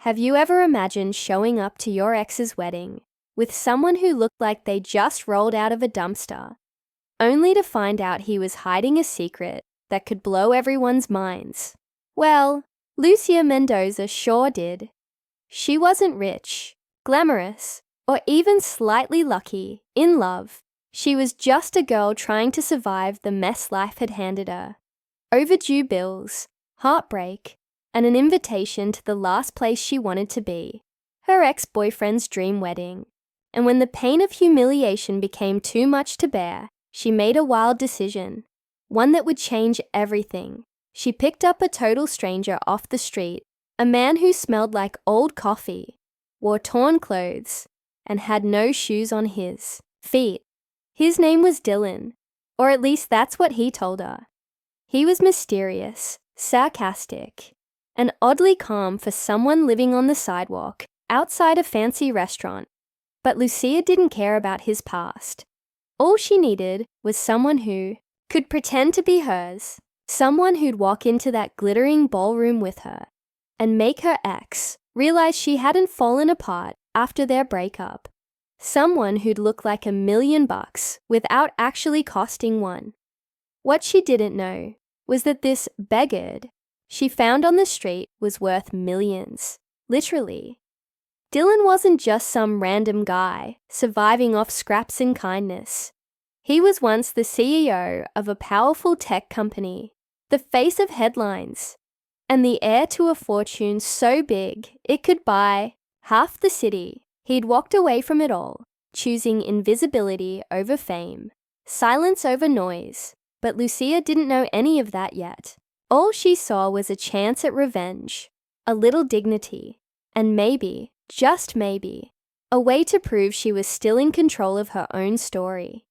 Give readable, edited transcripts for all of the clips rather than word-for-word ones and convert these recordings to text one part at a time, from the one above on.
Have you ever imagined showing up to your ex's wedding with someone who looked like they just rolled out of a dumpster, only to find out he was hiding a secret that could blow everyone's minds? Well, Lucia Mendoza sure did. She wasn't rich, glamorous, or even slightly lucky in love. She was just a girl trying to survive the mess life had handed her. Overdue bills, heartbreak, and an invitation to the last place she wanted to be, her ex-boyfriend's dream wedding. And when the pain of humiliation became too much to bear, she made a wild decision, one that would change everything. She picked up a total stranger off the street, a man who smelled like old coffee, wore torn clothes, and had no shoes on his feet. His name was Dylan, or at least that's what he told her. He was mysterious, sarcastic, and oddly calm for someone living on the sidewalk outside a fancy restaurant. But Lucia didn't care about his past. All she needed was someone who could pretend to be hers, someone who'd walk into that glittering ballroom with her and make her ex realize she hadn't fallen apart after their breakup. Someone who'd look like $1 million without actually costing one. What she didn't know was that this Beggar she found on the street was worth millions, literally. Dylan wasn't just some random guy surviving off scraps and kindness. He was once the CEO of a powerful tech company, the face of headlines, and the heir to a fortune so big it could buy half the city. He'd walked away from it all, choosing invisibility over fame, silence over noise, but Lucia didn't know any of that yet. All she saw was a chance at revenge, a little dignity, and maybe, just maybe, a way to prove she was still in control of her own story.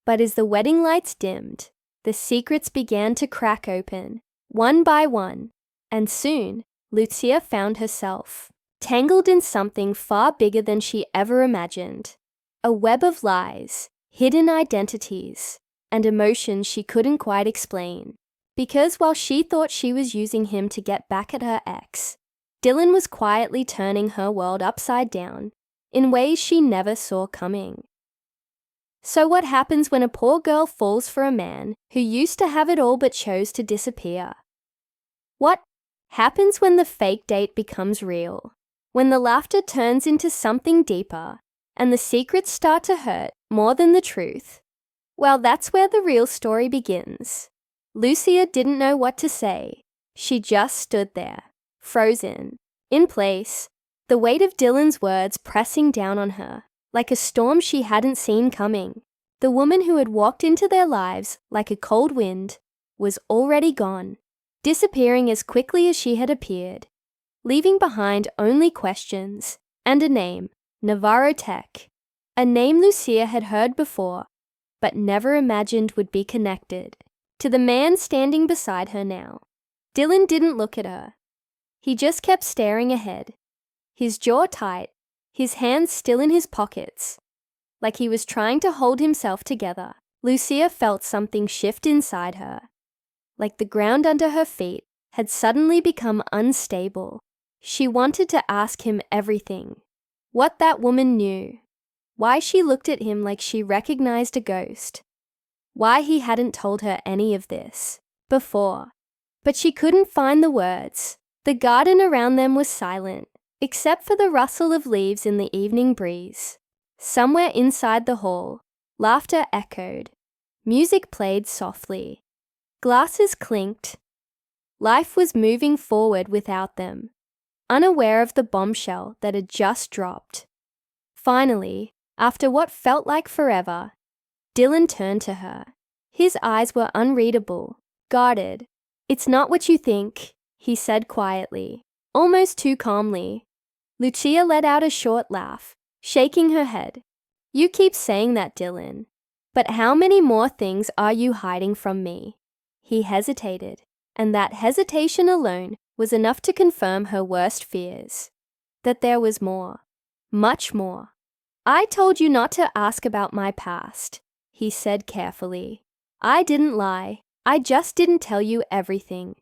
But as the wedding lights dimmed, the secrets began to crack open, one by one, and soon, Lucia found herself tangled in something far bigger than she ever imagined. A web of lies, hidden identities, and emotions she couldn't quite explain. Because while she thought she was using him to get back at her ex, Dylan was quietly turning her world upside down in ways she never saw coming. So what happens when a poor girl falls for a man who used to have it all but chose to disappear? What happens when the fake date becomes real? When the laughter turns into something deeper and the secrets start to hurt more than the truth? Well, that's where the real story begins. Lucia didn't know what to say. She just stood there, frozen, in place, the weight of Dylan's words pressing down on her, like a storm she hadn't seen coming. The woman who had walked into their lives like a cold wind was already gone, disappearing as quickly as she had appeared, leaving behind only questions and a name, Navarro Tech, a name Lucia had heard before, but never imagined would be connected to the man standing beside her now. Dylan didn't look at her. He just kept staring ahead, his jaw tight, his hands still in his pockets, like he was trying to hold himself together. Lucia felt something shift inside her, like the ground under her feet had suddenly become unstable. She wanted to ask him everything. What that woman knew, why she looked at him like she recognized a ghost, why he hadn't told her any of this before. But she couldn't find the words. The garden around them was silent, except for the rustle of leaves in the evening breeze. Somewhere inside the hall, laughter echoed. Music played softly. Glasses clinked. Life was moving forward without them, unaware of the bombshell that had just dropped. Finally, after what felt like forever, Dylan turned to her. His eyes were unreadable, guarded. "It's not what you think," he said quietly, almost too calmly. Lucia let out a short laugh, shaking her head. "You keep saying that, Dylan. But how many more things are you hiding from me?" He hesitated, and that hesitation alone was enough to confirm her worst fears. That there was more, much more. "I told you not to ask about my past," he said carefully. "I didn't lie. I just didn't tell you everything.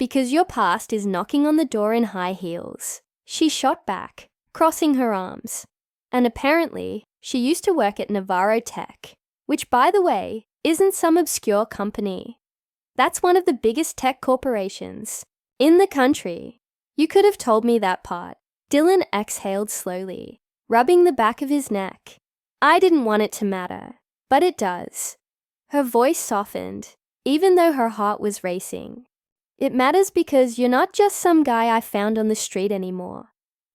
Because your past is knocking on the door in high heels. She shot back, crossing her arms. And apparently, she used to work at Navarro Tech, which, by the way, isn't some obscure company. That's one of the biggest tech corporations in the country. You could have told me that part. Dylan exhaled slowly, rubbing the back of his neck. I didn't want it to matter, but it does. Her voice softened, even though her heart was racing. It matters because you're not just some guy I found on the street anymore.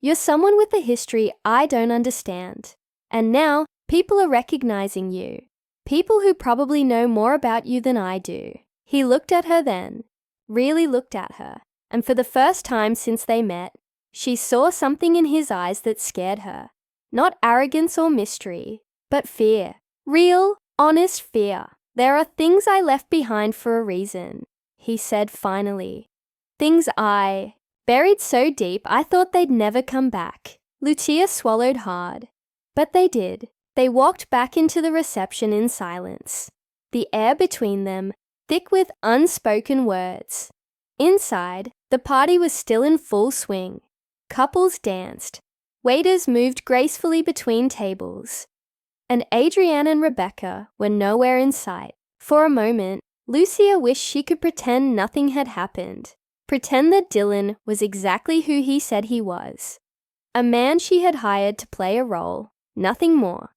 You're someone with a history I don't understand. And now, people are recognizing you. People who probably know more about you than I do. He looked at her then, really looked at her, and for the first time since they met, she saw something in his eyes that scared her. Not arrogance or mystery, but fear. Real, honest fear. There are things I left behind for a reason, he said finally. Things I buried so deep I thought they'd never come back. Lucia swallowed hard. But they did. They walked back into the reception in silence. The air between them thick with unspoken words. Inside, the party was still in full swing. Couples danced. Waiters moved gracefully between tables. And Adrienne and Rebecca were nowhere in sight. For a moment, Lucia wished she could pretend nothing had happened. Pretend that Dylan was exactly who he said he was. A man she had hired to play a role, nothing more.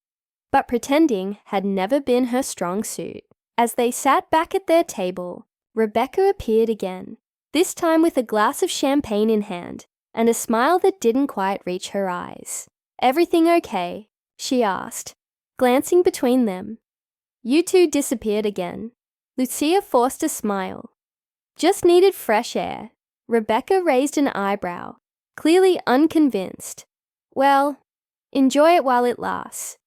But pretending had never been her strong suit. As they sat back at their table, Rebecca appeared again, this time with a glass of champagne in hand and a smile that didn't quite reach her eyes. Everything okay? She asked, glancing between them. You two disappeared again. Lucia forced a smile. Just needed fresh air. Rebecca raised an eyebrow, clearly unconvinced. Well, enjoy it while it lasts.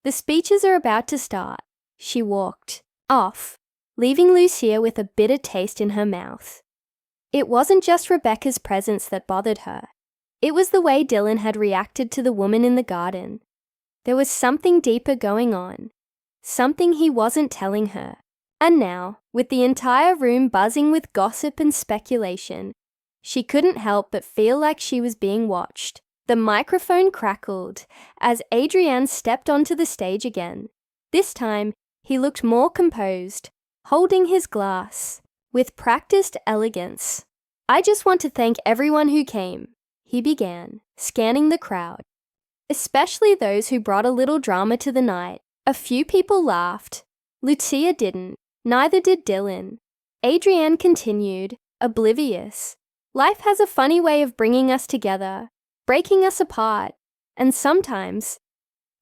The speeches are about to start. She walked off, leaving Lucia with a bitter taste in her mouth. It wasn't just Rebecca's presence that bothered her. It was the way Dylan had reacted to the woman in the garden. There was something deeper going on, something he wasn't telling her. And now, with the entire room buzzing with gossip and speculation, she couldn't help but feel like she was being watched. The microphone crackled as Adrienne stepped onto the stage again. This time, he looked more composed, holding his glass with practiced elegance. I just want to thank everyone who came, he began, scanning the crowd, especially those who brought a little drama to the night. A few people laughed. Lucia didn't. Neither did Dylan. Adrienne continued, oblivious. Life has a funny way of bringing us together, breaking us apart, and sometimes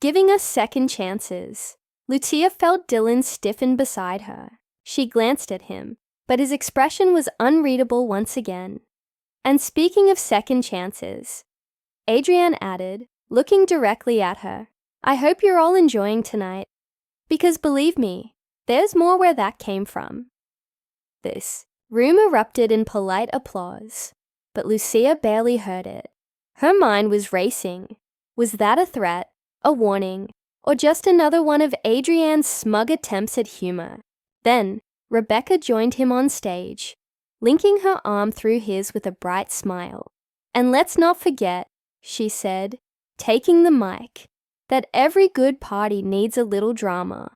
giving us second chances. Lucia felt Dylan stiffen beside her. She glanced at him, but his expression was unreadable once again. And speaking of second chances, Adrienne added, looking directly at her, I hope you're all enjoying tonight. Because believe me, there's more where that came from. This room erupted in polite applause, but Lucia barely heard it. Her mind was racing. Was that a threat, a warning, or just another one of Adrienne's smug attempts at humor? Then, Rebecca joined him on stage, linking her arm through his with a bright smile. And let's not forget, she said, taking the mic, that every good party needs a little drama.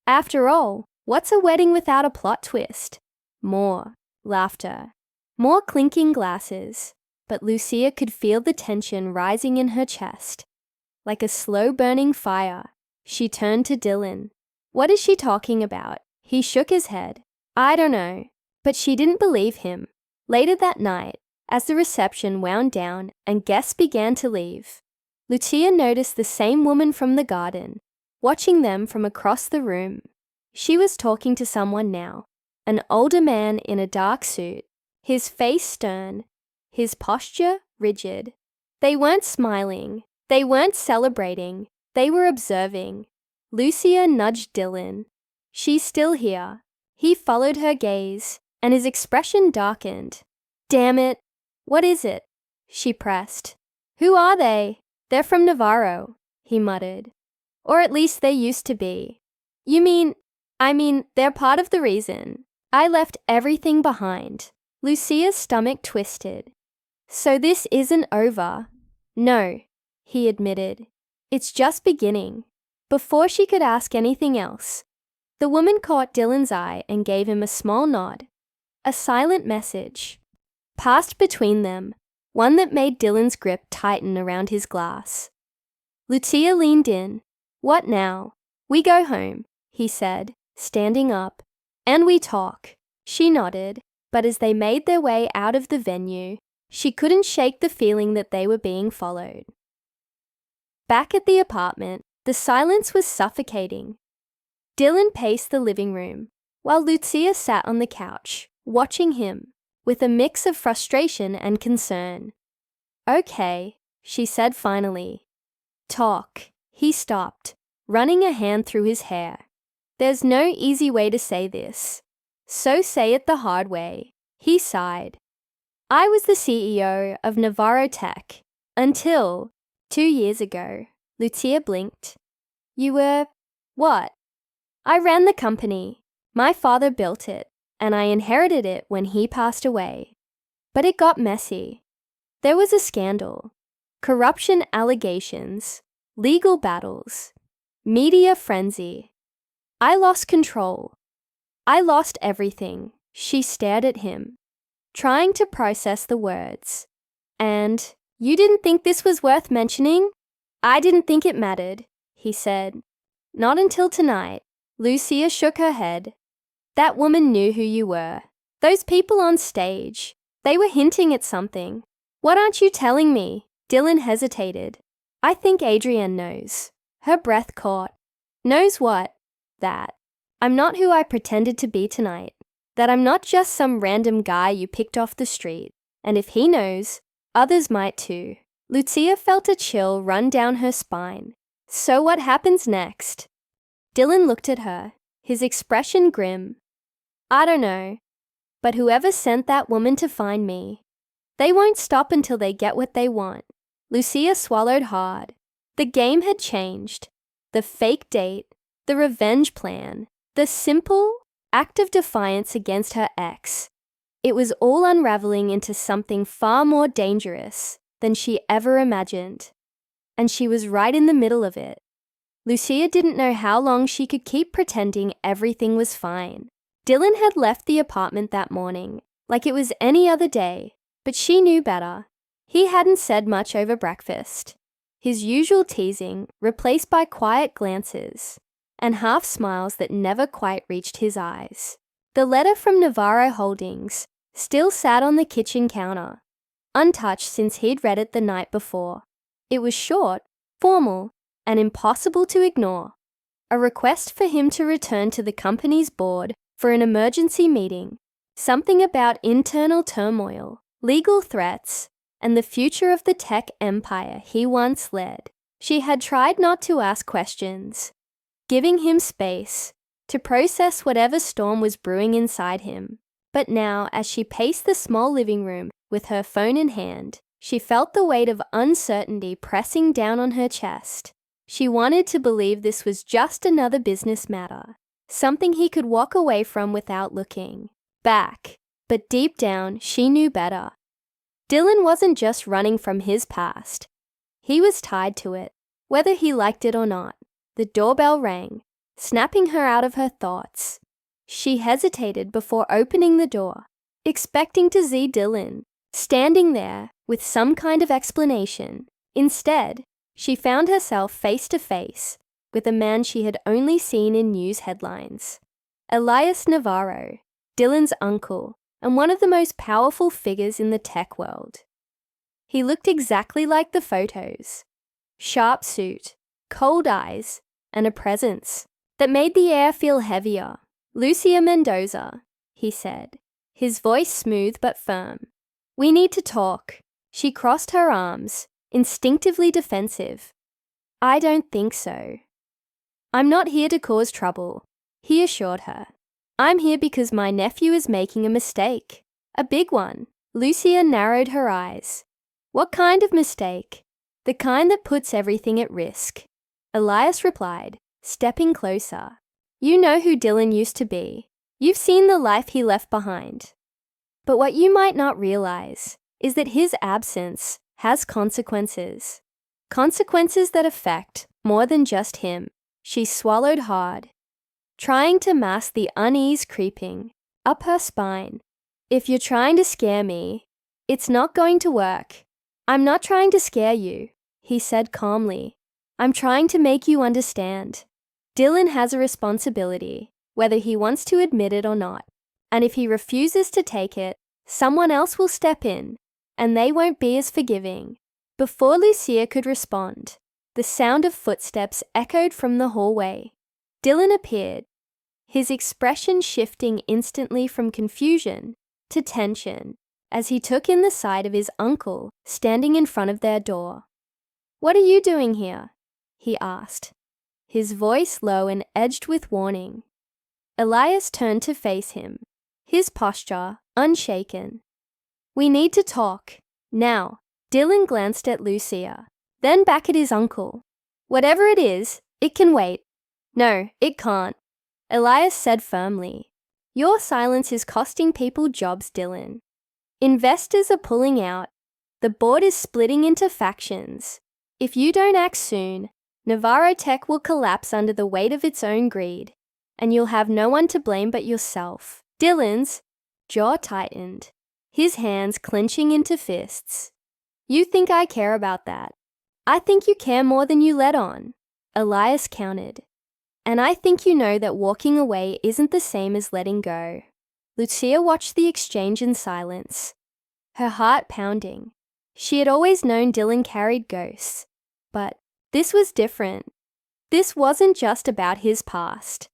After all, what's a wedding without a plot twist? More laughter, more clinking glasses, but Lucia could feel the tension rising in her chest. Like a slow-burning fire, she turned to Dylan. What is she talking about? He shook his head. I don't know, but she didn't believe him. Later that night, as the reception wound down and guests began to leave, Lucia noticed the same woman from the garden, watching them from across the room. She was talking to someone now, an older man in a dark suit, his face stern, his posture rigid. They weren't smiling, they weren't celebrating, they were observing. Lucia nudged Dylan. She's still here. He followed her gaze, and his expression darkened. Damn it. What is it? She pressed. Who are they? They're from Navarro, he muttered. Or at least they used to be. I mean, they're part of the reason. I left everything behind. Lucia's stomach twisted. So this isn't over. No, he admitted. It's just beginning. Before she could ask anything else, the woman caught Dylan's eye and gave him a small nod. A silent message passed between them, one that made Dylan's grip tighten around his glass. Lucia leaned in. What now? We go home, he said, standing up. And we talk. She nodded, but as they made their way out of the venue, she couldn't shake the feeling that they were being followed. Back at the apartment, the silence was suffocating. Dylan paced the living room, while Lucia sat on the couch, watching him, with a mix of frustration and concern. Okay, she said finally. Talk. He stopped, running a hand through his hair. There's no easy way to say this. So say it the hard way. He sighed. I was the CEO of Navarro Tech until 2 years ago. Lucia blinked. You were what? I ran the company. My father built it, and I inherited it when he passed away. But it got messy. There was a scandal, corruption allegations, legal battles, media frenzy. I lost control. I lost everything. She stared at him, trying to process the words. And you didn't think this was worth mentioning? I didn't think it mattered, he said. Not until tonight. Lucia shook her head. That woman knew who you were. Those people on stage, they were hinting at something. What aren't you telling me? Dylan hesitated. I think Adrienne knows. Her breath caught. Knows what? That. I'm not who I pretended to be tonight. That I'm not just some random guy you picked off the street. And if he knows, others might too. Lucia felt a chill run down her spine. So what happens next? Dylan looked at her, his expression grim. I don't know. But whoever sent that woman to find me, they won't stop until they get what they want. Lucia swallowed hard. The game had changed. The fake date, the revenge plan, the simple act of defiance against her ex. It was all unraveling into something far more dangerous than she ever imagined. And she was right in the middle of it. Lucia didn't know how long she could keep pretending everything was fine. Dylan had left the apartment that morning, like it was any other day, but she knew better. He hadn't said much over breakfast. His usual teasing replaced by quiet glances and half smiles that never quite reached his eyes. The letter from Navarro Holdings still sat on the kitchen counter, untouched since he'd read it the night before. It was short, formal, and impossible to ignore. A request for him to return to the company's board for an emergency meeting. Something about internal turmoil, legal threats, and the future of the tech empire he once led. She had tried not to ask questions, giving him space to process whatever storm was brewing inside him. But now, as she paced the small living room with her phone in hand, she felt the weight of uncertainty pressing down on her chest. She wanted to believe this was just another business matter, something he could walk away from without looking back. But deep down, she knew better. Dylan wasn't just running from his past. He was tied to it, whether he liked it or not. The doorbell rang, snapping her out of her thoughts. She hesitated before opening the door, expecting to see Dylan standing there with some kind of explanation. Instead, she found herself face to face with a man she had only seen in news headlines. Elias Navarro, Dylan's uncle, and one of the most powerful figures in the tech world. He looked exactly like the photos. Sharp suit, cold eyes, and a presence that made the air feel heavier. Lucia Mendoza, he said, his voice smooth but firm. We need to talk. She crossed her arms, instinctively defensive. I don't think so. I'm not here to cause trouble, he assured her. I'm here because my nephew is making a mistake. A big one. Lucia narrowed her eyes. What kind of mistake? The kind that puts everything at risk. Elias replied, stepping closer. You know who Dylan used to be. You've seen the life he left behind. But what you might not realize is that his absence has consequences. Consequences that affect more than just him. She swallowed hard, trying to mask the unease creeping up her spine. If you're trying to scare me, it's not going to work. I'm not trying to scare you, he said calmly. I'm trying to make you understand. Dylan has a responsibility, whether he wants to admit it or not. And if he refuses to take it, someone else will step in, and they won't be as forgiving. Before Lucia could respond, the sound of footsteps echoed from the hallway. Dylan appeared, his expression shifting instantly from confusion to tension as he took in the sight of his uncle standing in front of their door. "What are you doing here?" he asked, his voice low and edged with warning. Elias turned to face him, his posture unshaken. "We need to talk, now." Dylan glanced at Lucia, then back at his uncle. "Whatever it is, it can wait." "No, it can't," Elias said firmly. "Your silence is costing people jobs, Dylan. Investors are pulling out. The board is splitting into factions. If you don't act soon, Navarro Tech will collapse under the weight of its own greed, and you'll have no one to blame but yourself." Dylan's jaw tightened, his hands clenching into fists. "You think I care about that? I think you care more than you let on," Elias countered. "And I think you know that walking away isn't the same as letting go." Lucia watched the exchange in silence, her heart pounding. She had always known Dylan carried ghosts, but this was different. This wasn't just about his past.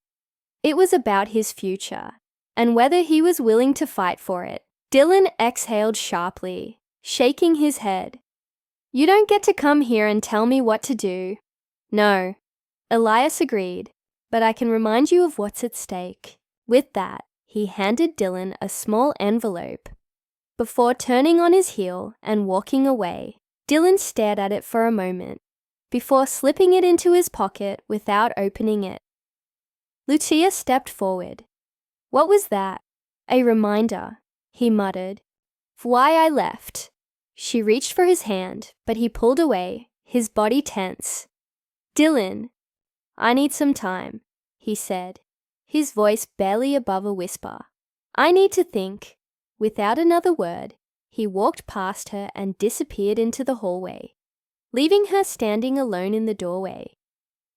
It was about his future, and whether he was willing to fight for it. Dylan exhaled sharply, shaking his head. "You don't get to come here and tell me what to do." "No," Elias agreed, "but I can remind you of what's at stake." With that, he handed Dylan a small envelope. Before turning on his heel and walking away, Dylan stared at it for a moment, before slipping it into his pocket without opening it. Lucia stepped forward. "What was that?" "A reminder," he muttered, "of why I left." She reached for his hand, but he pulled away, his body tense. "Dylan, I need some time," he said, his voice barely above a whisper. "I need to think." Without another word, he walked past her and disappeared into the hallway, leaving her standing alone in the doorway,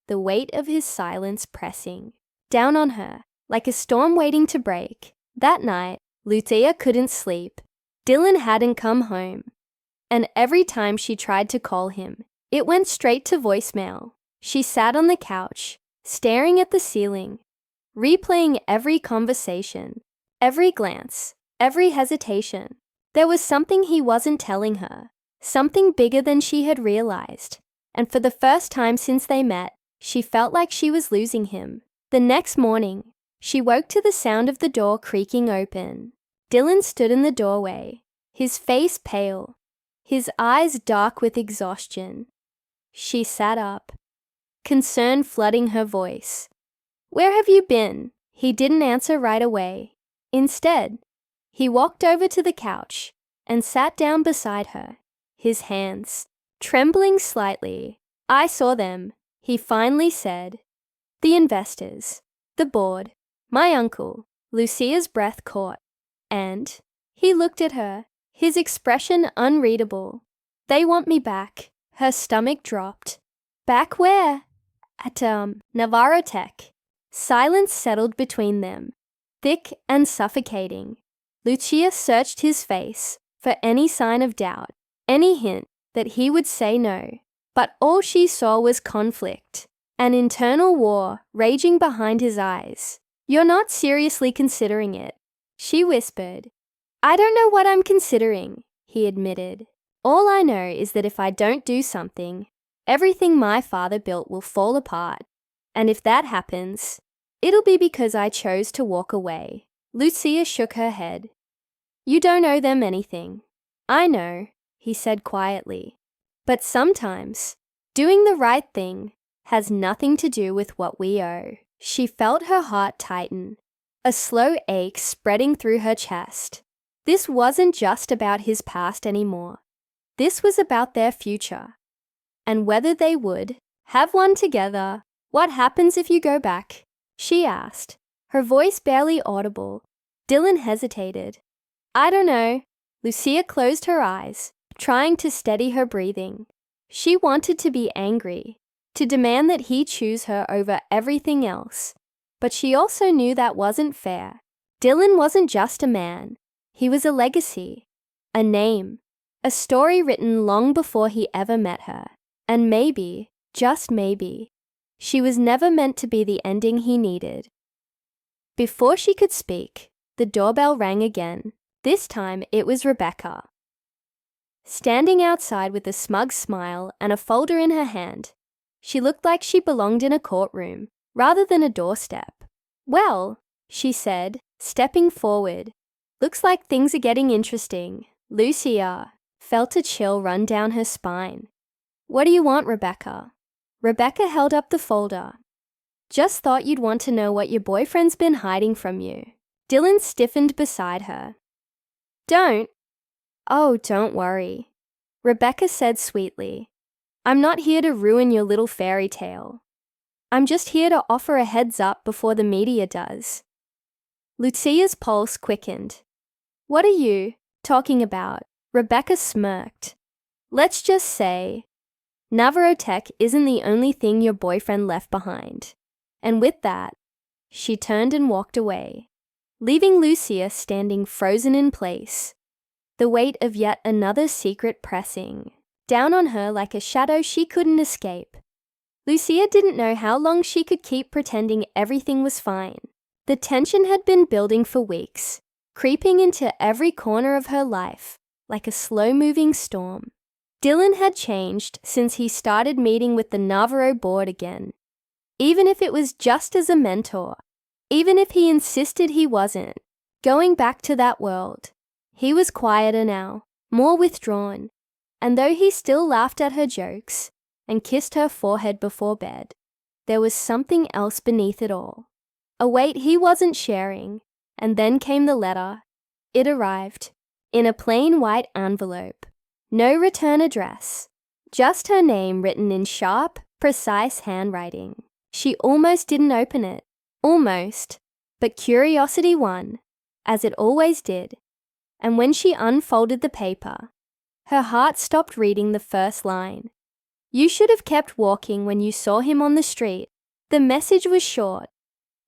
the weight of his silence pressing down on her like a storm waiting to break. That night, Lucia couldn't sleep. Dylan hadn't come home, and every time she tried to call him, it went straight to voicemail. She sat on the couch, staring at the ceiling, replaying every conversation, every glance, every hesitation. There was something he wasn't telling her, something bigger than she had realized, and for the first time since they met, she felt like she was losing him. The next morning, she woke to the sound of the door creaking open. Dylan stood in the doorway, his face pale, his eyes dark with exhaustion. She sat up, concern flooding her voice. "Where have you been?" He didn't answer right away. Instead, he walked over to the couch and sat down beside her, his hands trembling slightly. "I saw them," he finally said. "The investors, the board, my uncle." Lucia's breath caught, and he looked at her, his expression unreadable. "They want me back." Her stomach dropped. "Back where?" "At, Navarro Tech." Silence settled between them, thick and suffocating. Lucia searched his face for any sign of doubt, any hint that he would say no. But all she saw was conflict, an internal war raging behind his eyes. "You're not seriously considering it," she whispered. "I don't know what I'm considering," he admitted. "All I know is that if I don't do something, everything my father built will fall apart. And if that happens, it'll be because I chose to walk away." Lucia shook her head. "You don't owe them anything." "I know," he said quietly. "But sometimes, doing the right thing has nothing to do with what we owe." She felt her heart tighten, a slow ache spreading through her chest. This wasn't just about his past anymore. This was about their future. And whether they would have one together. What happens if you go back? She asked, her voice barely audible. Dylan hesitated. I don't know. Lucia closed her eyes, trying to steady her breathing. She wanted to be angry, to demand that he choose her over everything else. But she also knew that wasn't fair. Dylan wasn't just a man. He was a legacy, a name, a story written long before he ever met her. And maybe, just maybe, she was never meant to be the ending he needed. Before she could speak, the doorbell rang again. This time it was Rebecca. Standing outside with a smug smile and a folder in her hand, she looked like she belonged in a courtroom rather than a doorstep. Well, she said, stepping forward. Looks like things are getting interesting. Lucia felt a chill run down her spine. What do you want, Rebecca? Rebecca held up the folder. Just thought you'd want to know what your boyfriend's been hiding from you. Dylan stiffened beside her. Don't. Oh, don't worry. Rebecca said sweetly. I'm not here to ruin your little fairy tale. I'm just here to offer a heads up before the media does. Lucia's pulse quickened. What are you talking about? Rebecca smirked. Let's just say Navarro Tech isn't the only thing your boyfriend left behind. And with that, she turned and walked away, leaving Lucia standing frozen in place, the weight of yet another secret pressing down on her like a shadow she couldn't escape. Lucia didn't know how long she could keep pretending everything was fine. The tension had been building for weeks, creeping into every corner of her life like a slow-moving storm. Dylan had changed since he started meeting with the Navarro board again. Even if it was just as a mentor, even if he insisted he wasn't, going back to that world. He was quieter now, more withdrawn, and though he still laughed at her jokes and kissed her forehead before bed, there was something else beneath it all. A weight he wasn't sharing, and then came the letter. It arrived, in a plain white envelope. No return address, just her name written in sharp, precise handwriting. She almost didn't open it. Almost. But curiosity won, as it always did. And when she unfolded the paper, her heart stopped reading the first line. You should have kept walking when you saw him on the street. The message was short,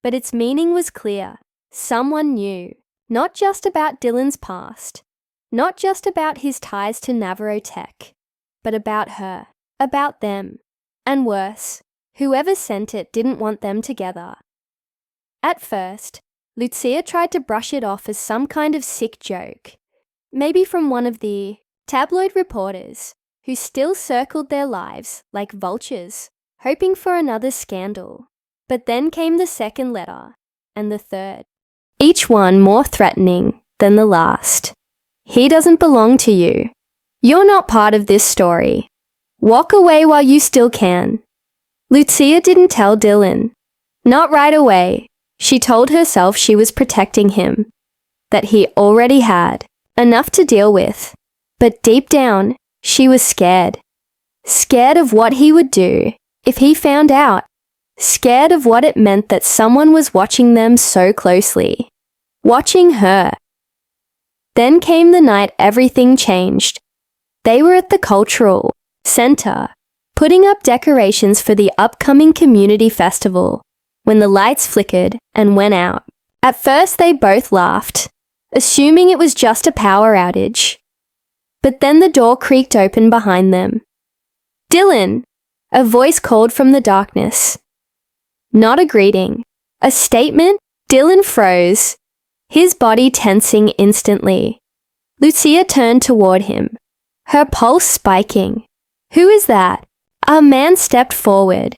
but its meaning was clear. Someone knew, not just about Dylan's past, not just about his ties to Navarro Tech, but about her, about them. And worse, whoever sent it didn't want them together. At first, Lucia tried to brush it off as some kind of sick joke, maybe from one of the tabloid reporters who still circled their lives like vultures, hoping for another scandal. But then came the second letter, and the third, each one more threatening than the last. He doesn't belong to you. You're not part of this story. Walk away while you still can. Lucia didn't tell Dylan. Not right away. She told herself she was protecting him, that he already had enough to deal with. But deep down, she was scared. Scared of what he would do if he found out. Scared of what it meant that someone was watching them so closely. Watching her. Then came the night everything changed. They were at the cultural center, putting up decorations for the upcoming community festival, when the lights flickered and went out. At first they both laughed, assuming it was just a power outage. But then the door creaked open behind them. Dylan! A voice called from the darkness. Not a greeting. A statement. Dylan froze, his body tensing instantly. Lucia turned toward him, her pulse spiking. Who is that? A man stepped forward,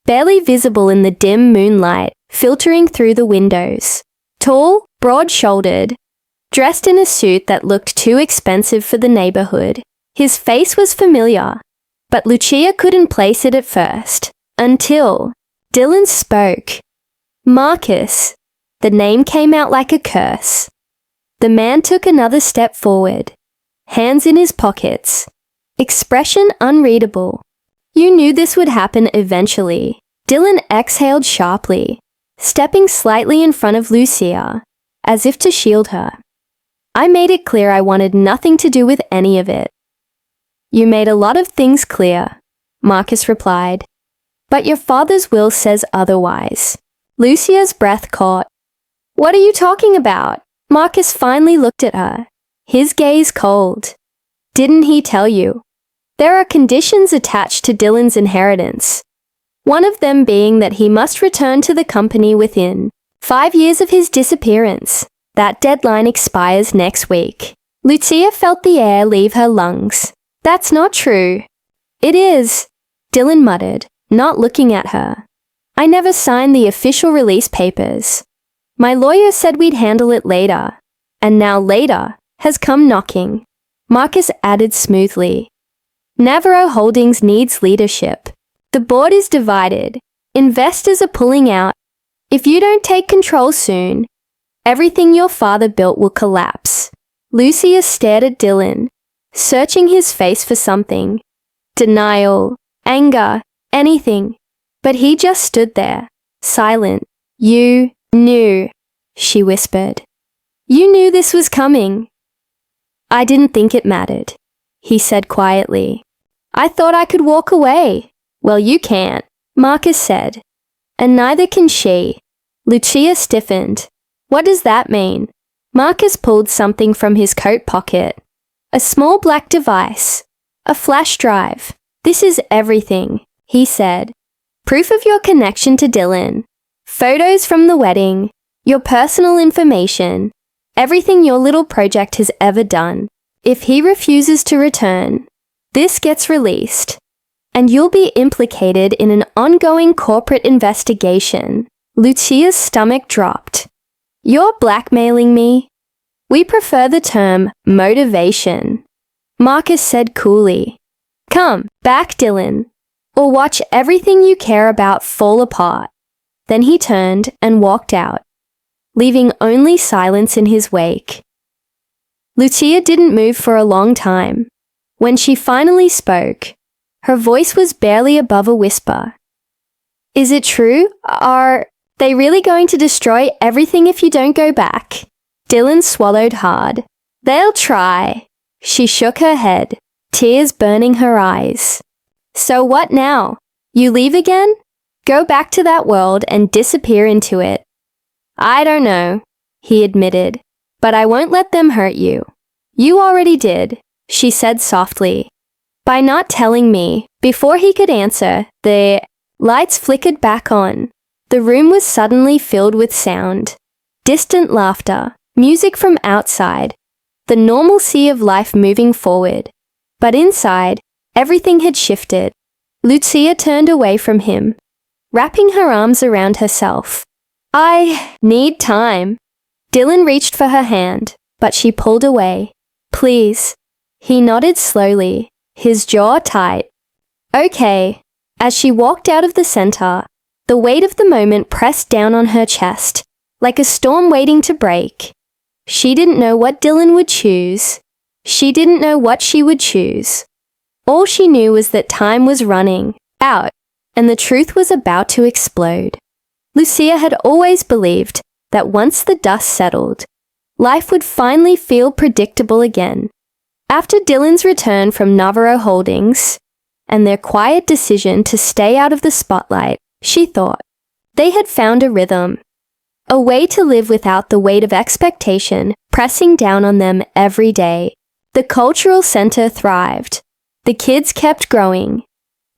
barely visible in the dim moonlight filtering through the windows. Tall, broad-shouldered, dressed in a suit that looked too expensive for the neighborhood. His face was familiar, but Lucia couldn't place it at first, until Dylan spoke. Marcus. The name came out like a curse. The man took another step forward, hands in his pockets, expression unreadable. You knew this would happen eventually. Dylan exhaled sharply, stepping slightly in front of Lucia, as if to shield her. I made it clear I wanted nothing to do with any of it. You made a lot of things clear, Marcus replied. But your father's will says otherwise. Lucia's breath caught. What are you talking about? Marcus finally looked at her, his gaze cold. Didn't he tell you? There are conditions attached to Dylan's inheritance. One of them being that he must return to the company within 5 years of his disappearance. That deadline expires next week. Lucia felt the air leave her lungs. That's not true. It is, Dylan muttered, not looking at her. I never signed the official release papers. My lawyer said we'd handle it later. And now later has come knocking. Marcus added smoothly. Navarro Holdings needs leadership. The board is divided. Investors are pulling out. If you don't take control soon, everything your father built will collapse. Lucia stared at Dylan, searching his face for something. Denial, anger, anything. But he just stood there, silent. You knew, she whispered. You knew this was coming. I didn't think it mattered, he said quietly. I thought I could walk away. Well, you can't, Marcus said. And neither can she. Lucia stiffened. What does that mean? Marcus pulled something from his coat pocket. A small black device. A flash drive. This is everything, he said. Proof of your connection to Dylan. Photos from the wedding. Your personal information. Everything your little project has ever done. If he refuses to return, this gets released. And you'll be implicated in an ongoing corporate investigation. Lucia's stomach dropped. You're blackmailing me? We prefer the term motivation. Marcus said coolly. Come, back, Dylan, or watch everything you care about fall apart. Then he turned and walked out, leaving only silence in his wake. Lucia didn't move for a long time. When she finally spoke, her voice was barely above a whisper. Is it true? Are they really going to destroy everything if you don't go back? Dylan swallowed hard. They'll try. She shook her head, tears burning her eyes. So what now? You leave again? Go back to that world and disappear into it. I don't know, he admitted, but I won't let them hurt you. You already did, she said softly. By not telling me. Before he could answer, the lights flickered back on. The room was suddenly filled with sound. Distant laughter, music from outside, the normalcy of life moving forward. But inside, everything had shifted. Lucia turned away from him, wrapping her arms around herself. I need time. Dylan reached for her hand, but she pulled away. Please. He nodded slowly, his jaw tight. Okay. As she walked out of the center, the weight of the moment pressed down on her chest, like a storm waiting to break. She didn't know what Dylan would choose. She didn't know what she would choose. All she knew was that time was running out, and the truth was about to explode. Lucia had always believed that once the dust settled, life would finally feel predictable again. After Dylan's return from Navarro Holdings and their quiet decision to stay out of the spotlight, she thought they had found a rhythm, a way to live without the weight of expectation pressing down on them every day. The cultural center thrived. The kids kept growing,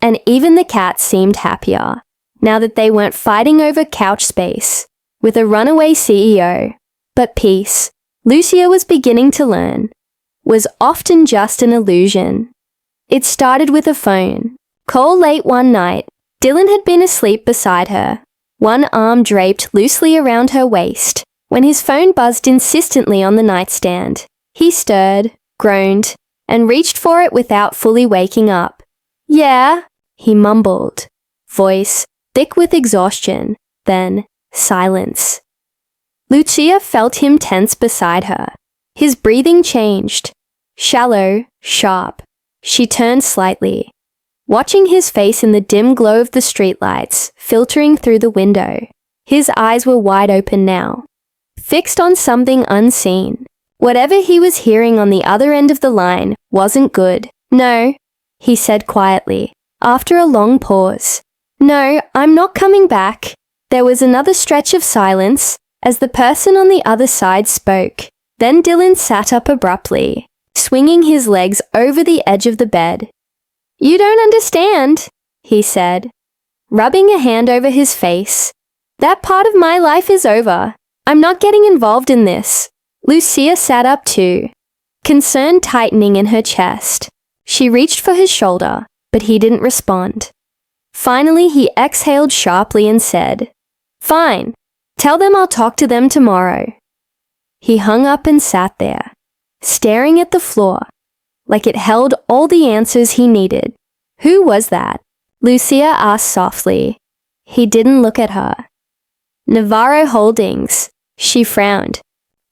and even the cats seemed happier now that they weren't fighting over couch space with a runaway CEO. But peace, Lucia was beginning to learn, was often just an illusion. It started with a phone call late one night. Dylan had been asleep beside her, one arm draped loosely around her waist, when his phone buzzed insistently on the nightstand. He stirred, groaned, and reached for it without fully waking up. Yeah, he mumbled, voice thick with exhaustion, then silence. Lucia felt him tense beside her, His breathing changed. Shallow, sharp. She turned slightly, watching his face in the dim glow of the streetlights filtering through the window. His eyes were wide open now, fixed on something unseen. Whatever he was hearing on the other end of the line wasn't good. "No," he said quietly, after a long pause. "No, I'm not coming back." There was another stretch of silence as the person on the other side spoke. Then Dylan sat up abruptly, swinging his legs over the edge of the bed. "You don't understand," he said, rubbing a hand over his face. "That part of my life is over. I'm not getting involved in this." Lucia sat up too, concern tightening in her chest. She reached for his shoulder, but he didn't respond. Finally, he exhaled sharply and said, "Fine. Tell them I'll talk to them tomorrow." He hung up and sat there, staring at the floor, like it held all the answers he needed. "Who was that?" Lucia asked softly. He didn't look at her. "Navarro Holdings." She frowned.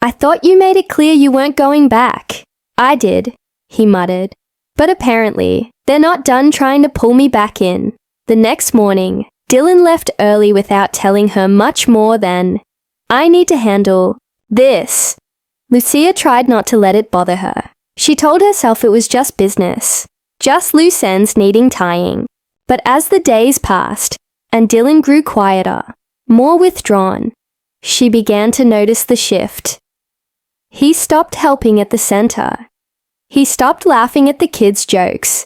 "I thought you made it clear you weren't going back." "I did," he muttered. "But apparently, they're not done trying to pull me back in." The next morning, Dylan left early without telling her much more than, "I need to handle this." Lucia tried not to let it bother her. She told herself it was just business, just loose ends needing tying. But as the days passed, and Dylan grew quieter, more withdrawn, she began to notice the shift. He stopped helping at the center. He stopped laughing at the kids' jokes.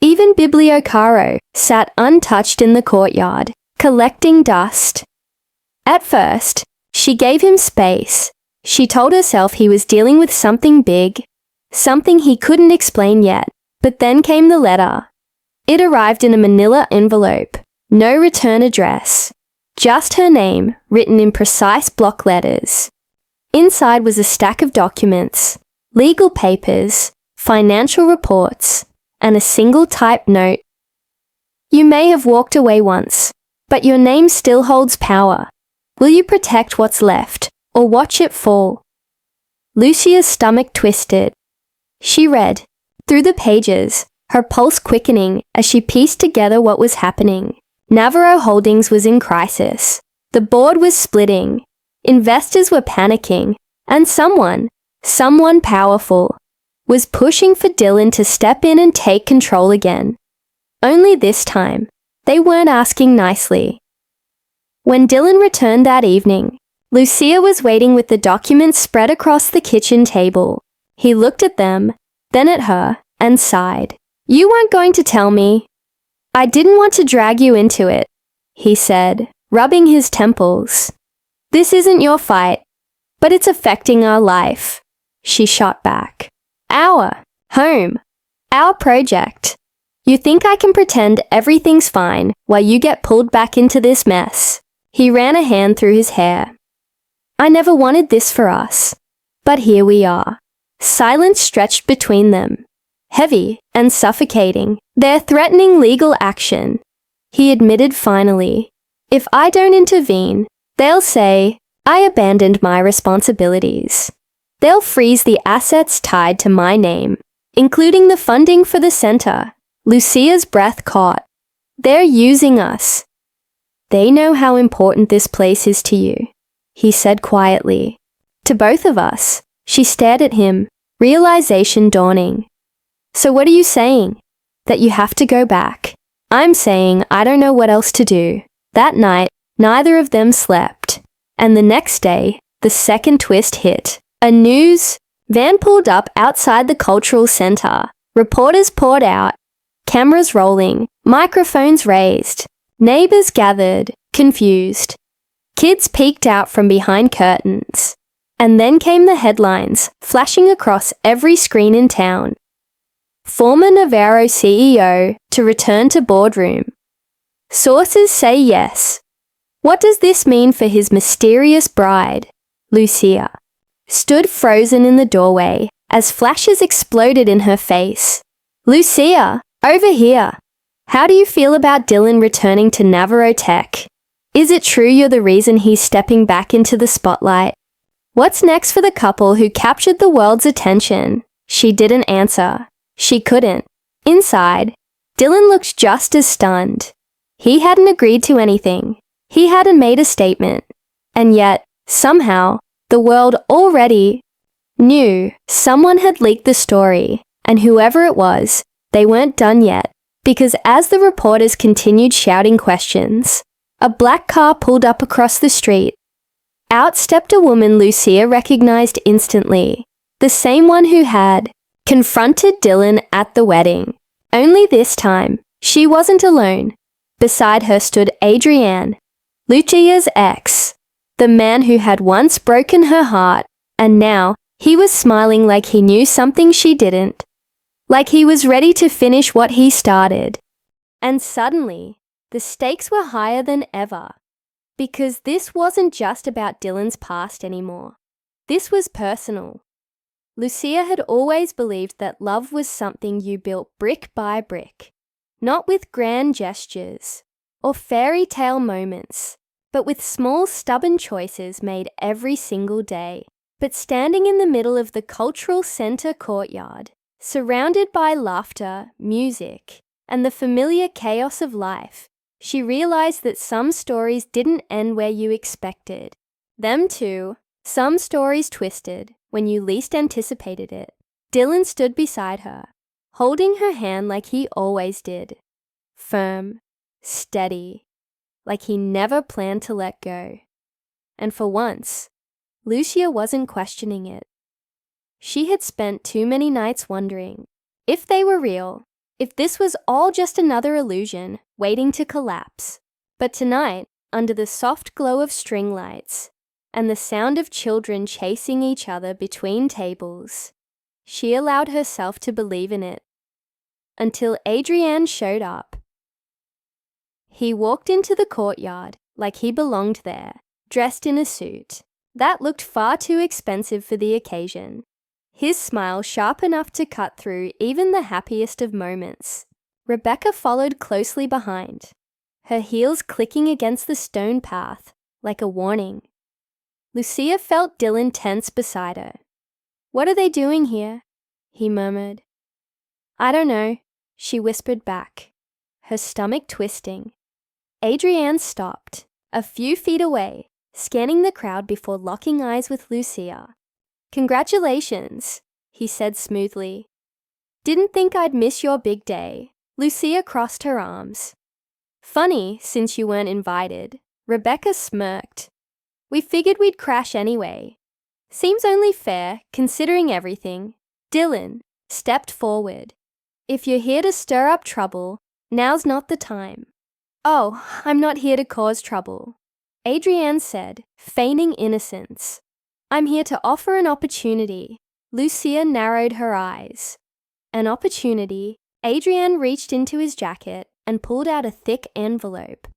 Even Biblio Caro sat untouched in the courtyard, collecting dust. At first, she gave him space. She told herself he was dealing with something big, something he couldn't explain yet. But then came the letter. It arrived in a manila envelope, no return address, just her name written in precise block letters. Inside was a stack of documents, legal papers, financial reports, and a single typed note. "You may have walked away once, but your name still holds power. Will you protect what's left, or watch it fall?" Lucia's stomach twisted. She read through the pages, her pulse quickening as she pieced together what was happening. Navarro Holdings was in crisis. The board was splitting. Investors were panicking. And someone powerful, was pushing for Dylan to step in and take control again. Only this time, they weren't asking nicely. When Dylan returned that evening, Lucia was waiting with the documents spread across the kitchen table. He looked at them, then at her, and sighed. "You weren't going to tell me." "I didn't want to drag you into it," he said, rubbing his temples. "This isn't your fight, but it's affecting our life," she shot back. "Our home, our project. You think I can pretend everything's fine while you get pulled back into this mess?" He ran a hand through his hair. "I never wanted this for us, but here we are." Silence stretched between them, heavy and suffocating. "They're threatening legal action," he admitted finally. "If I don't intervene, they'll say I abandoned my responsibilities. They'll freeze the assets tied to my name, including the funding for the center." Lucia's breath caught. "They're using us." "They know how important this place is to you," he said quietly. "To both of us." She stared at him, realization dawning. "So what are you saying? That you have to go back?" "I'm saying I don't know what else to do." That night, neither of them slept. And the next day, the second twist hit. A news van pulled up outside the cultural center. Reporters poured out, cameras rolling, microphones raised. Neighbors gathered, confused. Kids peeked out from behind curtains. And then came the headlines, flashing across every screen in town. Former Navarro CEO to return to boardroom. Sources say yes. What does this mean for his mysterious bride? Lucia stood frozen in the doorway as flashes exploded in her face. "Lucia, over here. How do you feel about Dylan returning to Navarro Tech? Is it true you're the reason he's stepping back into the spotlight?" What's next for the couple who captured the world's attention? She didn't answer. She couldn't. Inside, Dylan looked just as stunned. He hadn't agreed to anything. He hadn't made a statement. And yet, somehow, the world already knew someone had leaked the story, and whoever it was, they weren't done yet, because as the reporters continued shouting questions, a black car pulled up across the street. Out stepped a woman Lucia recognized instantly, the same one who had confronted Dylan at the wedding. Only this time, she wasn't alone. Beside her stood Adrienne, Lucia's ex, the man who had once broken her heart, and now he was smiling like he knew something she didn't, like he was ready to finish what he started. And suddenly, the stakes were higher than ever, because this wasn't just about Dylan's past anymore. This was personal. Lucia had always believed that love was something you built brick by brick, not with grand gestures or fairy tale moments, but with small stubborn choices made every single day. But standing in the middle of the cultural center courtyard, surrounded by laughter, music, and the familiar chaos of life, she realized that some stories didn't end where you expected. Them too, some stories twisted when you least anticipated it. Dylan stood beside her, holding her hand like he always did. Firm, steady, like he never planned to let go. And for once, Lucia wasn't questioning it. She had spent too many nights wondering if they were real, if this was all just another illusion waiting to collapse. But tonight, under the soft glow of string lights and the sound of children chasing each other between tables, she allowed herself to believe in it. Until Adrienne showed up. He walked into the courtyard like he belonged there, dressed in a suit that looked far too expensive for the occasion. His smile sharp enough to cut through even the happiest of moments. Rebecca followed closely behind, her heels clicking against the stone path like a warning. Lucia felt Dylan tense beside her. "What are they doing here?" he murmured. "I don't know," she whispered back, her stomach twisting. Adrienne stopped, a few feet away, scanning the crowd before locking eyes with Lucia. "Congratulations," he said smoothly. "Didn't think I'd miss your big day." Lucia crossed her arms. "Funny, since you weren't invited." Rebecca smirked. "We figured we'd crash anyway. Seems only fair, considering everything." Dylan stepped forward. "If you're here to stir up trouble, now's not the time." "Oh, I'm not here to cause trouble," Adrienne said, feigning innocence. "I'm here to offer an opportunity." Lucia narrowed her eyes. An opportunity. Adrienne reached into his jacket and pulled out a thick envelope.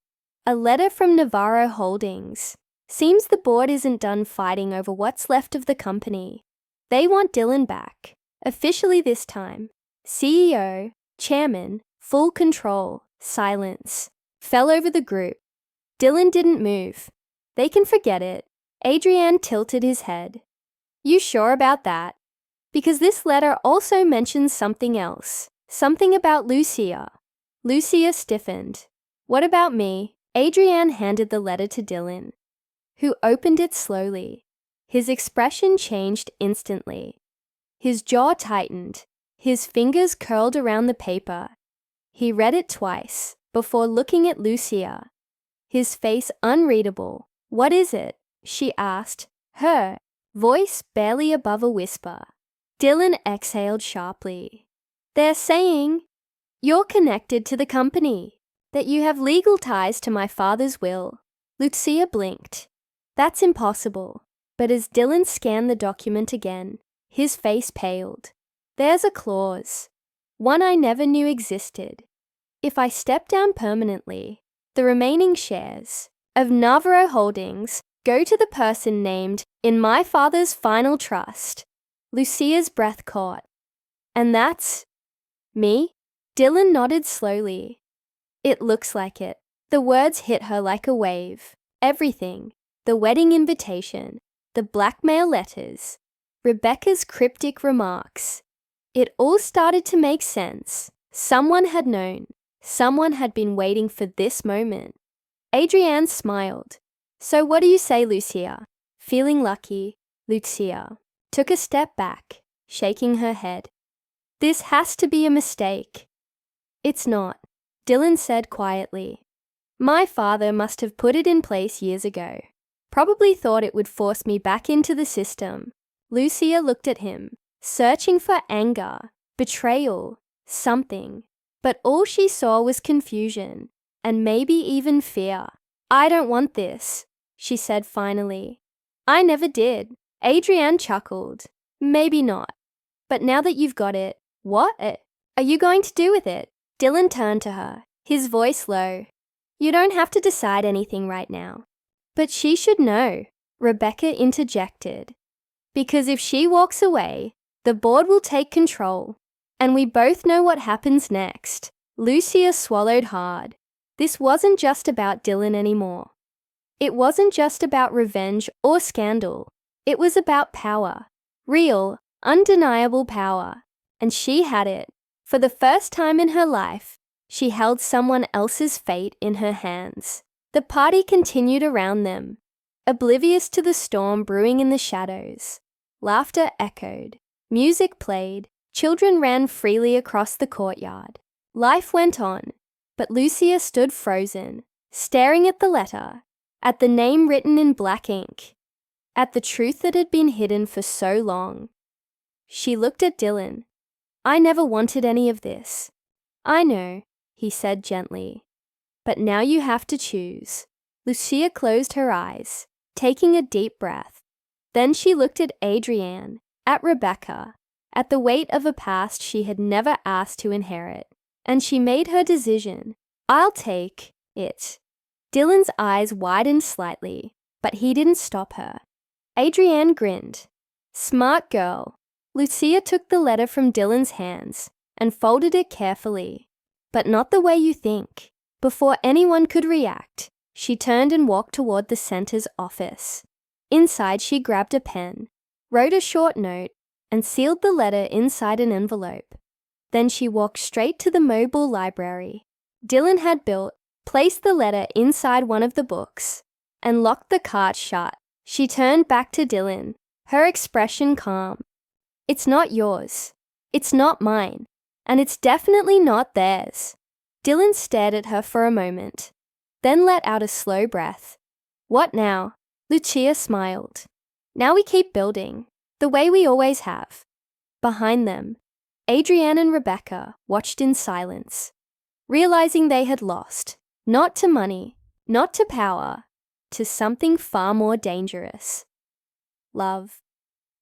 A letter from Navarro Holdings. Seems the board isn't done fighting over what's left of the company. They want Dylan back. Officially this time. CEO, chairman, full control, silence. Fell over the group. Dylan didn't move. "They can forget it." Adrienne tilted his head. "You sure about that?" "Because this letter also mentions something else. Something about Lucia." Lucia stiffened. "What about me?" Adrienne handed the letter to Dylan, who opened it slowly. His expression changed instantly. His jaw tightened. His fingers curled around the paper. He read it twice before looking at Lucia, his face unreadable. "What is it?" she asked, her voice barely above a whisper. Dylan exhaled sharply. "They're saying you're connected to the company, that you have legal ties to my father's will." Lucia blinked. "That's impossible." But as Dylan scanned the document again, his face paled. "There's a clause, one I never knew existed. If I step down permanently, the remaining shares of Navarro Holdings go to the person named in my father's final trust." Lucia's breath caught. "And that's me?" Dylan nodded slowly. "It looks like it." The words hit her like a wave. Everything, the wedding invitation, the blackmail letters, Rebecca's cryptic remarks. It all started to make sense. Someone had known. Someone had been waiting for this moment. Adrienne smiled. So what do you say, Lucia? Feeling lucky, Lucia took a step back, shaking her head. This has to be a mistake. It's not, Dylan said quietly. My father must have put it in place years ago. Probably thought it would force me back into the system. Lucia looked at him, searching for anger, betrayal, something. But all she saw was confusion, and maybe even fear. I don't want this, she said finally. I never did. Adrienne chuckled. Maybe not. But now that you've got it, what are you going to do with it? Dylan turned to her, his voice low. You don't have to decide anything right now. But she should know, Rebecca interjected. Because if she walks away, the board will take control. And we both know what happens next. Lucia swallowed hard. This wasn't just about Dylan anymore. It wasn't just about revenge or scandal. It was about power. Real, undeniable power. And she had it. For the first time in her life, she held someone else's fate in her hands. The party continued around them, oblivious to the storm brewing in the shadows. Laughter echoed. Music played. Children ran freely across the courtyard. Life went on, but Lucia stood frozen, staring at the letter, at the name written in black ink, at the truth that had been hidden for so long. She looked at Dylan. I never wanted any of this. I know, he said gently. But now you have to choose. Lucia closed her eyes, taking a deep breath. Then she looked at Adrienne, at Rebecca, at the weight of a past she had never asked to inherit. And she made her decision. I'll take it. Dylan's eyes widened slightly, but he didn't stop her. Adrienne grinned. Smart girl. Lucia took the letter from Dylan's hands and folded it carefully. But not the way you think. Before anyone could react, she turned and walked toward the center's office. Inside, she grabbed a pen, wrote a short note, and sealed the letter inside an envelope. Then she walked straight to the mobile library Dylan had built, placed the letter inside one of the books, and locked the cart shut. She turned back to Dylan, her expression calm. It's not yours. It's not mine. And it's definitely not theirs. Dylan stared at her for a moment, then let out a slow breath. What now? Lucia smiled. Now we keep building, the way we always have. Behind them, Adrienne and Rebecca watched in silence, realizing they had lost, not to money, not to power, to something far more dangerous. Love.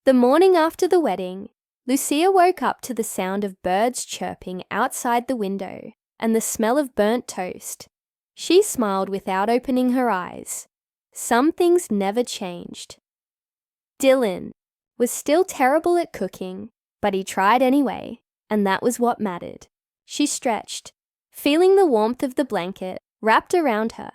The morning after the wedding, Lucia woke up to the sound of birds chirping outside the window and the smell of burnt toast. She smiled without opening her eyes. Some things never changed. Dylan was still terrible at cooking, but he tried anyway, and that was what mattered. She stretched, feeling the warmth of the blanket wrapped around her,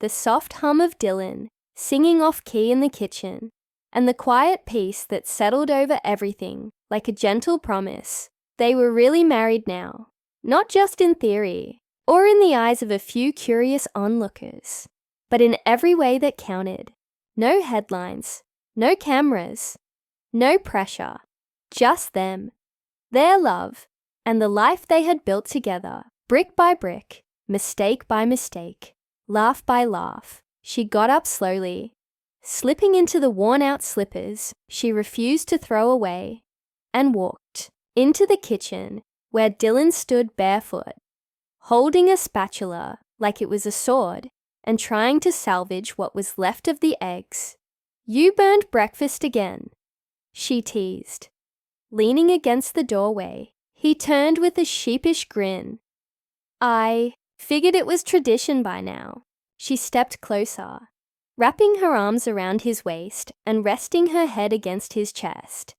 the soft hum of Dylan singing off-key in the kitchen, and the quiet peace that settled over everything like a gentle promise. They were really married now, not just in theory, or in the eyes of a few curious onlookers, but in every way that counted. No headlines, no cameras, no pressure, just them, their love, and the life they had built together, brick by brick, mistake by mistake, laugh by laugh. She got up slowly, slipping into the worn-out slippers she refused to throw away, and walked into the kitchen where Dylan stood barefoot, holding a spatula like it was a sword and trying to salvage what was left of the eggs. You burned breakfast again, she teased. Leaning against the doorway, he turned with a sheepish grin. I figured it was tradition by now. She stepped closer, wrapping her arms around his waist and resting her head against his chest.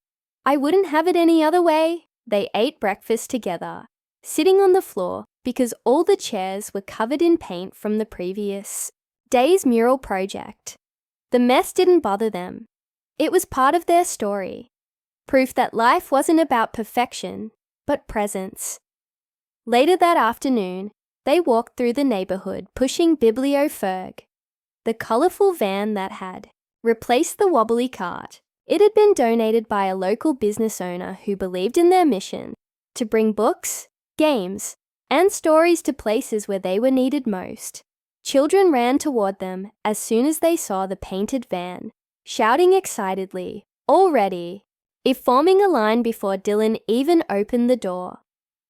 I wouldn't have it any other way. They ate breakfast together, sitting on the floor because all the chairs were covered in paint from the previous day's mural project. The mess didn't bother them. It was part of their story. Proof that life wasn't about perfection, but presence. Later that afternoon, they walked through the neighborhood pushing Biblioferg, the colorful van that had replaced the wobbly cart. It had been donated by a local business owner who believed in their mission to bring books, games, and stories to places where they were needed most. Children ran toward them as soon as they saw the painted van, shouting excitedly, "Already!" If forming a line before Dylan even opened the door.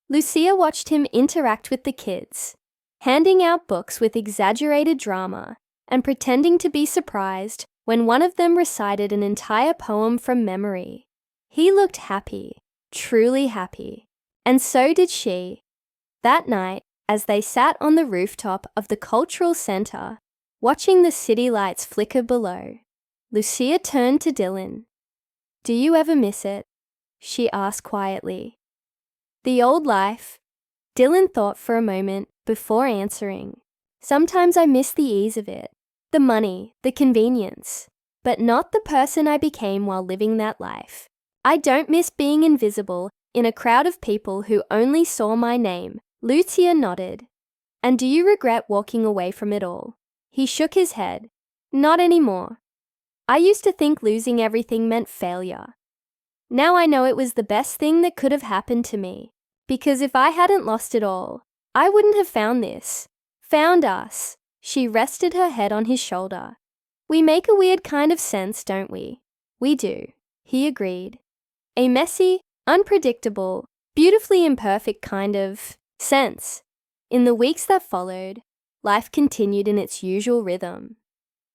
Lucia watched him interact with the kids, handing out books with exaggerated drama and pretending to be surprised when one of them recited an entire poem from memory. He looked happy, truly happy, and so did she. That night, as they sat on the rooftop of the cultural center, watching the city lights flicker below, Lucia turned to Dylan. "Do you ever miss it?" she asked quietly. "The old life?" Dylan thought for a moment before answering. "Sometimes I miss the ease of it, the money, the convenience, but not the person I became while living that life. I don't miss being invisible in a crowd of people who only saw my name." Lucia nodded. "And do you regret walking away from it all?" He shook his head. "Not anymore. I used to think losing everything meant failure. Now I know it was the best thing that could have happened to me. Because if I hadn't lost it all, I wouldn't have found this. Found us." She rested her head on his shoulder. "We make a weird kind of sense, don't we?" "We do," he agreed. "A messy, unpredictable, beautifully imperfect kind of sense." In the weeks that followed, life continued in its usual rhythm.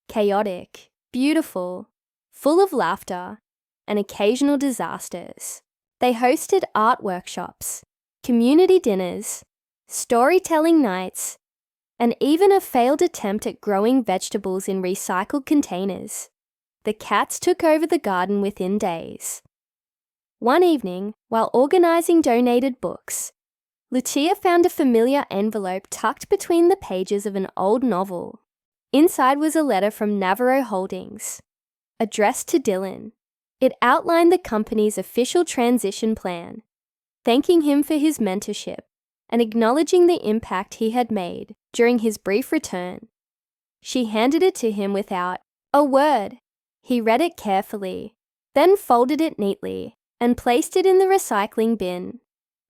Chaotic, beautiful, full of laughter, and occasional disasters. They hosted art workshops, community dinners, storytelling nights, and even a failed attempt at growing vegetables in recycled containers. The cats took over the garden within days. One evening, while organizing donated books, Lucia found a familiar envelope tucked between the pages of an old novel. Inside was a letter from Navarro Holdings, addressed to Dylan. It outlined the company's official transition plan, thanking him for his mentorship and acknowledging the impact he had made during his brief return. She handed it to him without a word. He read it carefully, then folded it neatly and placed it in the recycling bin.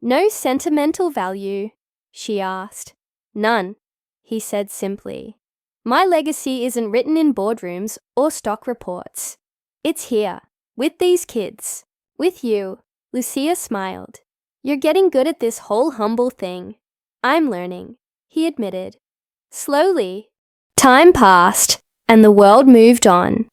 "No sentimental value?" she asked. "None," he said simply. "My legacy isn't written in boardrooms or stock reports. It's here, with these kids, with you." Lucia smiled. "You're getting good at this whole humble thing." "I'm learning," he admitted. Slowly, time passed and the world moved on.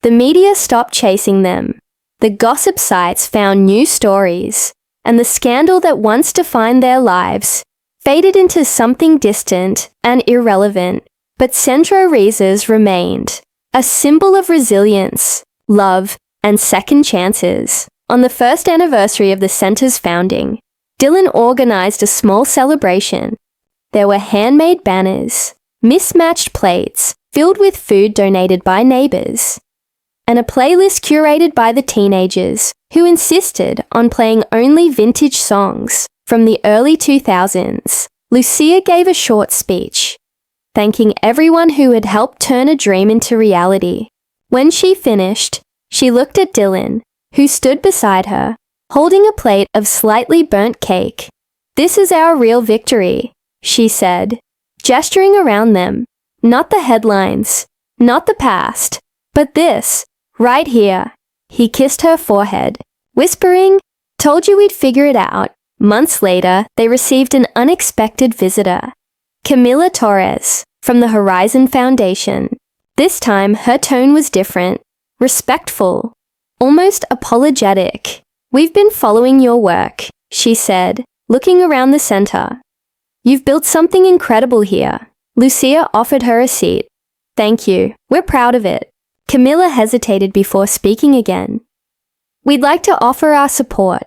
The media stopped chasing them. The gossip sites found new stories, and the scandal that once defined their lives faded into something distant and irrelevant. But Centro Risas remained, a symbol of resilience, love, and second chances. On the first anniversary of the center's founding, Dylan organized a small celebration. There were handmade banners, mismatched plates filled with food donated by neighbors, and a playlist curated by the teenagers who insisted on playing only vintage songs from the early 2000s. Lucia gave a short speech, thanking everyone who had helped turn a dream into reality. When she finished, she looked at Dylan, who stood beside her, holding a plate of slightly burnt cake. "This is our real victory," she said, gesturing around them. "Not the headlines, not the past, but this, right here." He kissed her forehead, whispering, "Told you we'd figure it out." Months later, they received an unexpected visitor, Camila Torres, from the Horizon Foundation. This time, her tone was different, respectful, almost apologetic. "We've been following your work," she said, looking around the center. "You've built something incredible here." Lucia offered her a seat. "Thank you. We're proud of it." Camilla hesitated before speaking again. "We'd like to offer our support,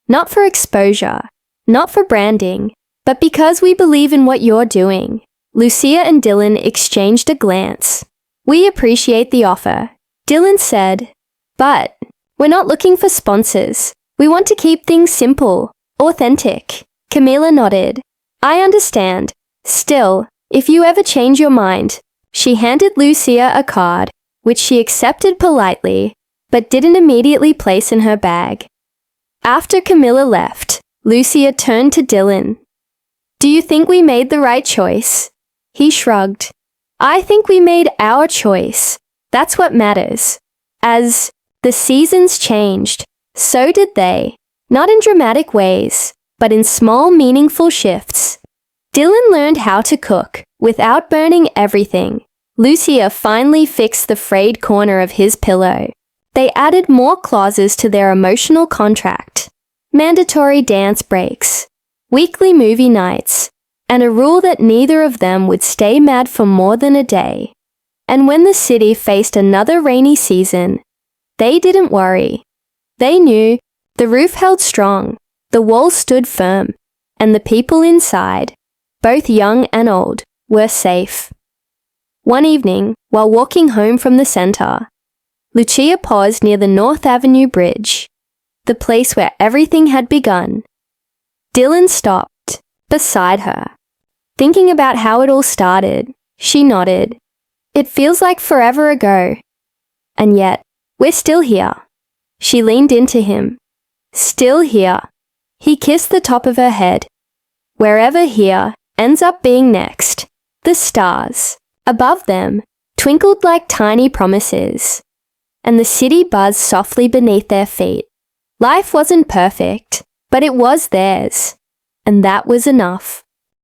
not for exposure, not for branding, but because we believe in what you're doing." Lucia and Dylan exchanged a glance. "We appreciate the offer," Dylan said. But we're not looking for sponsors. We want to keep things simple, authentic. Camila nodded. I understand. Still, if you ever change your mind. She handed Lucia a card, which she accepted politely, but didn't immediately place in her bag. After Camilla left, Lucia turned to Dylan. Do you think we made the right choice? He shrugged. I think we made our choice. That's what matters. As the seasons changed, so did they. Not in dramatic ways, but in small, meaningful shifts. Dylan learned how to cook without burning everything. Lucia finally fixed the frayed corner of his pillow. They added more clauses to their emotional contract. Mandatory dance breaks, weekly movie nights, and a rule that neither of them would stay mad for more than a day. And when the city faced another rainy season, they didn't worry. They knew the roof held strong, the walls stood firm, and the people inside, both young and old, were safe. One evening, while walking home from the center, Lucia paused near the North Avenue Bridge, the place where everything had begun. Dylan stopped beside her. Thinking about how it all started, she nodded. It feels like forever ago. And yet, we're still here. She leaned into him. Still here. He kissed the top of her head. Wherever here ends up being next, the stars, above them, twinkled like tiny promises, and the city buzzed softly beneath their feet. Life wasn't perfect, but it was theirs, and that was enough.